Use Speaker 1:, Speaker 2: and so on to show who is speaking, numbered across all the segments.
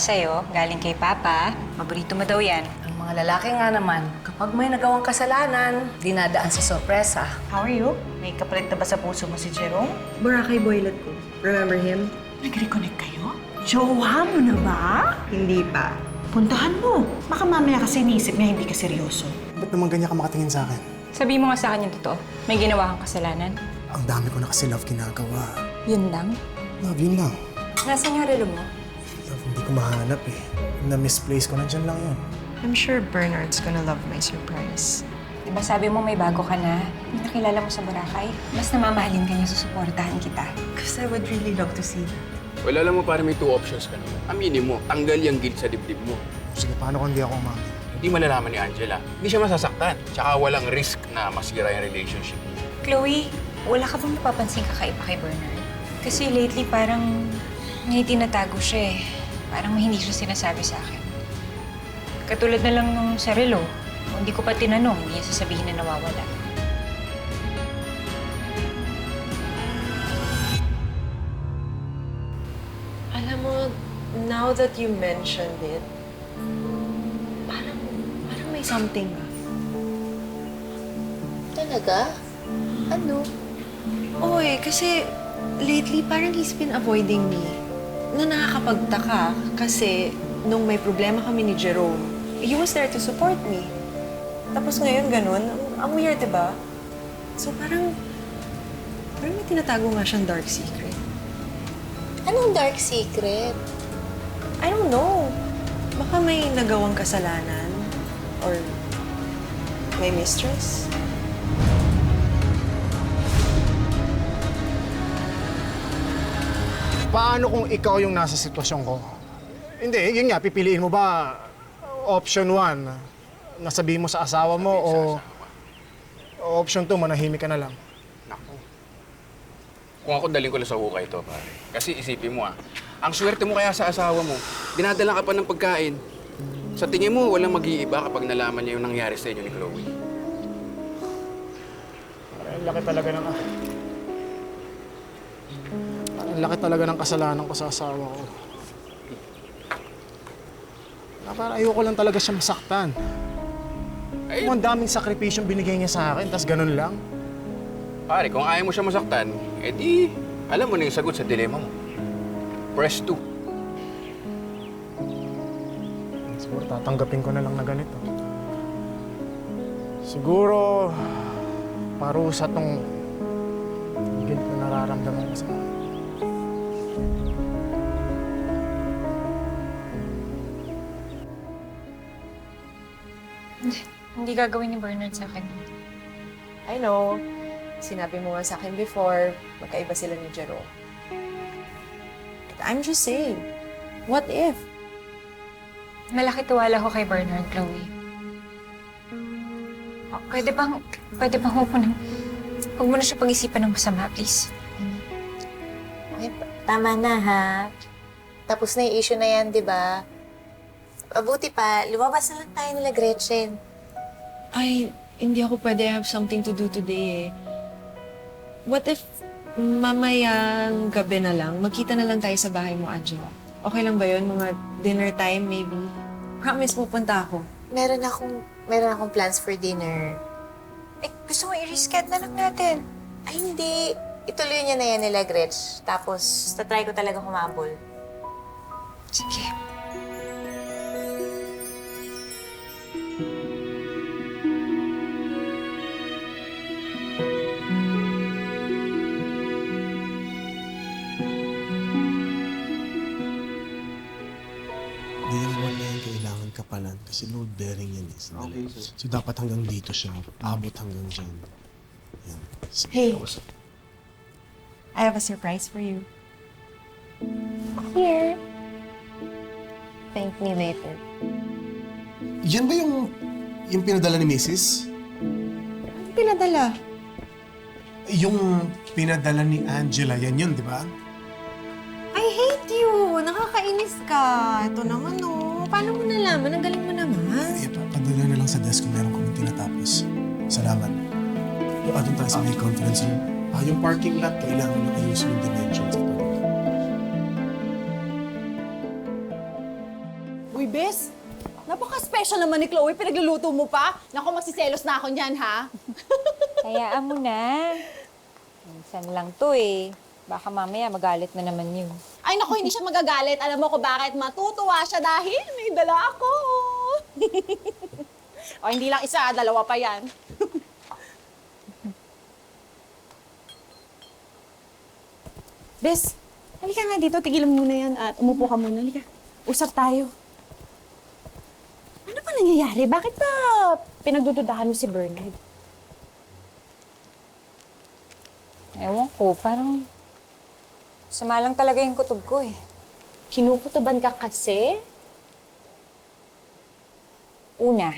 Speaker 1: sa'yo, galing kay Papa. Paborito mo daw yan.
Speaker 2: Ang mga lalaki nga naman, kapag may nagawang kasalanan, dinadaan sa sorpresa.
Speaker 3: How are you? May kapalit na ba sa puso mo si Jerome?
Speaker 4: Boracay boylet ko. Remember him?
Speaker 3: Nag-reconnect kayo? Jowa mo na ba?
Speaker 4: Hindi pa.
Speaker 3: Puntahan mo. Baka mamaya kasi iniisip niya hindi ka seryoso.
Speaker 5: Ba't naman ganyan ka makatingin sa akin?
Speaker 1: Sabihin mo nga sa akin yung totoo. May ginawa kang kasalanan.
Speaker 5: Ang dami ko na kasi love ginagawa.
Speaker 1: Yun lang.
Speaker 5: Love, yun lang.
Speaker 1: Nasaan yung relo mo?
Speaker 5: Love, hindi ko mahanap eh. Na-misplace ko, nandyan lang yun.
Speaker 4: I'm sure Bernard's gonna love my surprise.
Speaker 1: Diba sabi mo may bago ka na? Yung nakilala mo sa Boracay? Mas namamahalin ka niya, susuportahan kita.
Speaker 3: Because I would really love to see that.
Speaker 6: Well, alam mo, parang may two options ka naman. Aminin mo, tanggal yung guilt sa dibdib mo.
Speaker 5: Sige, paano kung hindi ako umamin?
Speaker 6: Hindi malalaman ni Angela. Hindi siya masasaktan. Tsaka walang risk na masira yung relationship niyo.
Speaker 1: Chloe, wala ka bang napapansin kakaiba kay Bernard? Kasi lately parang may tinatago siya eh. Parang may hindi siya sinasabi sa akin. Katulad na lang nung sa relo. Kung hindi ko pa tinanong, hindi niya sasabihin na nawawala.
Speaker 4: Alam mo, now that you mentioned it, parang may something ah.
Speaker 7: Talaga? Ano?
Speaker 4: Oy, kasi lately parang he's been avoiding me. Na nakakapagtaka kasi nung may problema kami ni Jerome, he was there to support me. Tapos ngayon ganun, ang weird, diba? So parang may tinatago nga siyang dark secret.
Speaker 7: Anong dark secret?
Speaker 4: I don't know. Baka may nagawang kasalanan or may mistress.
Speaker 5: Paano kung ikaw yung nasa sitwasyon ko? Hindi, yun nga, pipiliin mo ba option 1, nasabihin mo sa asawa mo o option 2, manahimik ka na lang?
Speaker 6: Naku. Kung ako daling ko lang sa hukay ito, pare. Kasi isipin mo ang swerte mo kaya sa asawa mo, dinadala ka pa ng pagkain. Sa tingin mo, walang mag-iiba kapag nalaman niya yung nangyari sa inyo ni Chloe.
Speaker 5: Ang laki talaga ng... Ang laki talaga ng kasalanan ko sa asawa ko. Parang ayoko lang talaga siya masaktan.
Speaker 6: Ay,
Speaker 5: Ang daming sakripisyong binigay niya sa akin, tas ganun lang.
Speaker 6: pare, kung ayaw mo siya masaktan, edi alam mo na yung sagot sa dilema mo. Press 2.
Speaker 5: Siguro tatanggapin ko na lang na ganito. Siguro, parusa tong guilt na nararamdaman ko sa akin.
Speaker 1: Hindi gagawin ni Bernard sa akin.
Speaker 4: I know. Sinabi mo nga sa akin before, magkaiba sila ni Jerome. But I'm just saying, what if?
Speaker 1: Malaki tiwala ko kay Bernard, Chloe. Pwede bang huwag mo na siya pag-isipan ng masama, please.
Speaker 7: Okay, tama na ha. Tapos na yung issue na yan, di ba? Mabuti pa, lumabas na lang tayo nila Gretchen.
Speaker 4: Ay, hindi ako pwede have something to do today eh. What if mamayang gabi na lang, magkita na lang tayo sa bahay mo, Angela? Okay lang ba yun? Mga dinner time, maybe? Promise, pupunta ako.
Speaker 7: Meron akong plans for dinner.
Speaker 1: Eh, gusto mo i-reschedule na lang natin.
Speaker 7: Ay, hindi. Ituloy niya na yan nila, Gretch. Tapos, tatry ko talaga humabol.
Speaker 1: Sige.
Speaker 5: Hindi yung buwan na yan kailangan kapalan kasi load bearing yan eh. Okay, so dapat hanggang dito siya, abot hanggang dyan. Yan.
Speaker 4: Hey. I have a surprise for you.
Speaker 7: Here. Thank me later.
Speaker 5: Yan ba yung pinadala ni Mrs.?
Speaker 4: Ano pinadala?
Speaker 5: Yung pinadala ni Angela, yan yun, di ba?
Speaker 4: I hate you! Nakakainis ka. Ito naman, oh. Paano mo nalaman? Ang galing mo naman.
Speaker 5: Eh, padala na lang sa desk kung meron kong tinatapos. Salamat. Doon tayo sa may conference room. Yung parking lot, kailangan na ayusin yung dimensions.
Speaker 8: Uy, bes! Napaka-special naman ni Chloe. Pinagluluto mo pa. Naku, magsiselos na ako niyan, ha?
Speaker 1: Hayaan mo na. Minsan lang to eh. Baka mamaya magalit na naman yun.
Speaker 8: Ay, naku, hindi siya magagalit. Alam mo ko bakit matutuwa siya dahil may dala ako. O, hindi lang isa, dalawa pa yan. Bes, halika nga dito. Tigilan mo muna yan at umupo ka muna. Halika, usap tayo. Ano ba nangyayari? Bakit ba pinagdududahan mo si Bernard?
Speaker 1: Ewan ko, parang sama lang talaga yung kutob ko eh.
Speaker 8: Kinukutuban ka kasi?
Speaker 1: Una,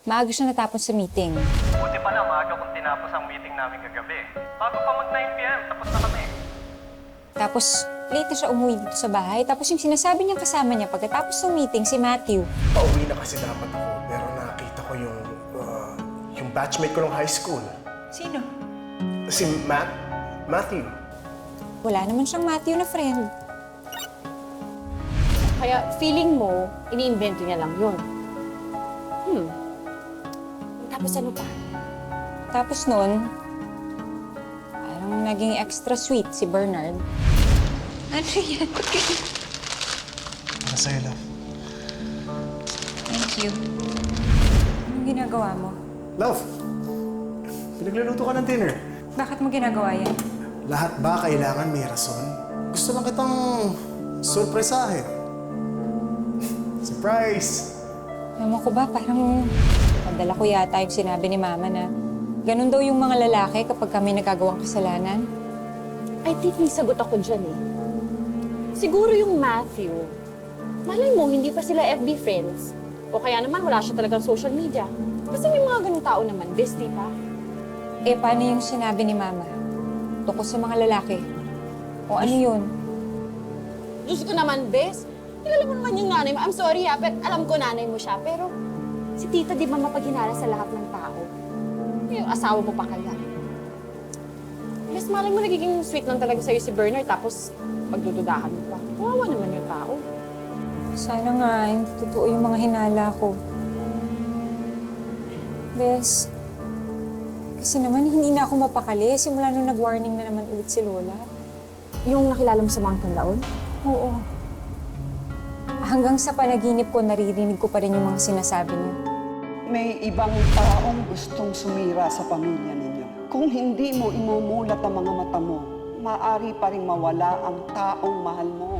Speaker 1: maaga siya natapos sa meeting.
Speaker 9: Buti pa na maaga kung tinapos ang meeting namin kagabi. Bago pa mag 9 p.m., tapos na kami.
Speaker 1: Tapos, late na siya umuwi dito sa bahay. Tapos yung sinasabi niyang kasama niya pagkatapos ng meeting, si Matthew.
Speaker 5: Pauwi na kasi dapat ako, pero nakita ko yung batchmate ko nung high school.
Speaker 1: Sino?
Speaker 5: Si Matthew.
Speaker 1: Wala naman siyang Matthew na friend.
Speaker 8: Kaya feeling mo, ini-invento niya lang yun. Tapos ano pa?
Speaker 1: Tapos noon, parang naging extra sweet si Bernard. Ano yan?
Speaker 5: Para sa'yo, love.
Speaker 1: Thank you. Anong ginagawa mo?
Speaker 5: Love, pinagluluto ka ng dinner.
Speaker 1: Bakit mo ginagawa yan?
Speaker 5: Lahat ba kailangan may rason? Gusto lang kitang surpresahin. Surprise!
Speaker 1: Ewan ko ba, parang padala ko yata yung sinabi ni Mama na ganun daw yung mga lalaki kapag kami nagagawang kasalanan.
Speaker 8: I think may sagot ako dyan eh. Siguro yung Matthew, malay mo, hindi pa sila FB friends. O kaya naman wala siya talagang social media. Kasi may mga ganung tao naman, bestie pa.
Speaker 1: Eh, paano yung sinabi ni Mama? Tungkol sa mga lalaki. O ano yun?
Speaker 8: Diyos ko naman, bes. Kilala mo naman yung nanay mo. I'm sorry ha, pero alam ko nanay mo siya. Pero si tita di ba mapaghinala sa lahat ng tao? Yung asawa mo pa kaya. Bes, malay mo nagiging sweet lang talaga sa'yo si Bernard tapos pagdududahan mo pa. Kawawa naman yung tao.
Speaker 1: Sana nga, hindi totoo yung mga hinala ko. Bes, kasi naman hindi na ako mapakali. Simula nung nag-warning na naman ulit si Lola.
Speaker 8: Yung nakilala mo sa mga kanlaon?
Speaker 1: Oo. Hanggang sa panaginip ko, naririnig ko pa rin yung mga sinasabi niya.
Speaker 10: May ibang taong gustong sumira sa pamilya ninyo. Kung hindi mo imumulat ang mga mata mo, maaari pa rin mawala ang taong mahal mo.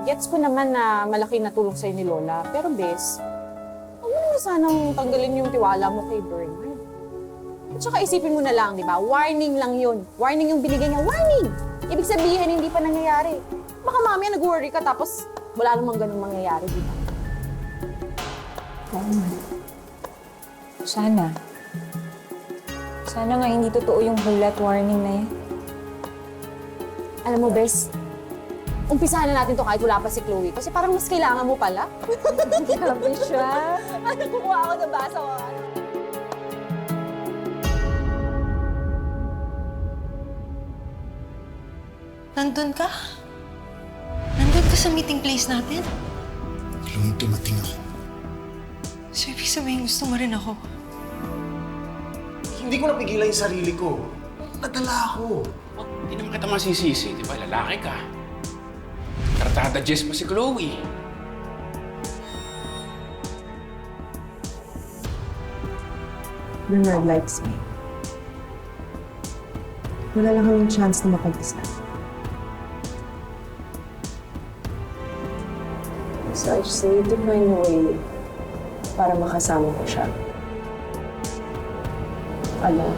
Speaker 8: Gets ko naman na malaki na tulong sa'yo ni Lola. Pero bes, huwag mo naman sanang tanggalin yung tiwala mo kay Bernard. At saka isipin mo na lang, di ba? Warning lang yun. Warning yung binigay niya. Warning! Ibig sabihin, hindi pa nangyayari. Baka mamaya nag-worry ka tapos wala namang ganun mangyayari, di ba?
Speaker 1: Oo nga. Sana. Sana nga hindi totoo yung hulat warning na yan.
Speaker 8: Alam mo, bes, umpisahan na natin to kahit wala pa si Chloe. Kasi parang mas kailangan mo pala.
Speaker 1: Grabe siya.
Speaker 8: Ano, kumuha ako ng basa ko.
Speaker 4: Nandun ka? Nandun ka sa meeting place natin?
Speaker 5: Nung dumating ako.
Speaker 4: So, ibig sabihin gusto mo rin ako?
Speaker 5: Hindi ko napigilan yung sarili ko. Nadala ako.
Speaker 6: Hindi naman kita masisisi, di ba? Lalaki ka. Kartada Jess pa si Chloe.
Speaker 11: Bernard likes me. Wala lang kaming chance na mapag-isa. So I just need to find a way para makasama ko siya. Ano?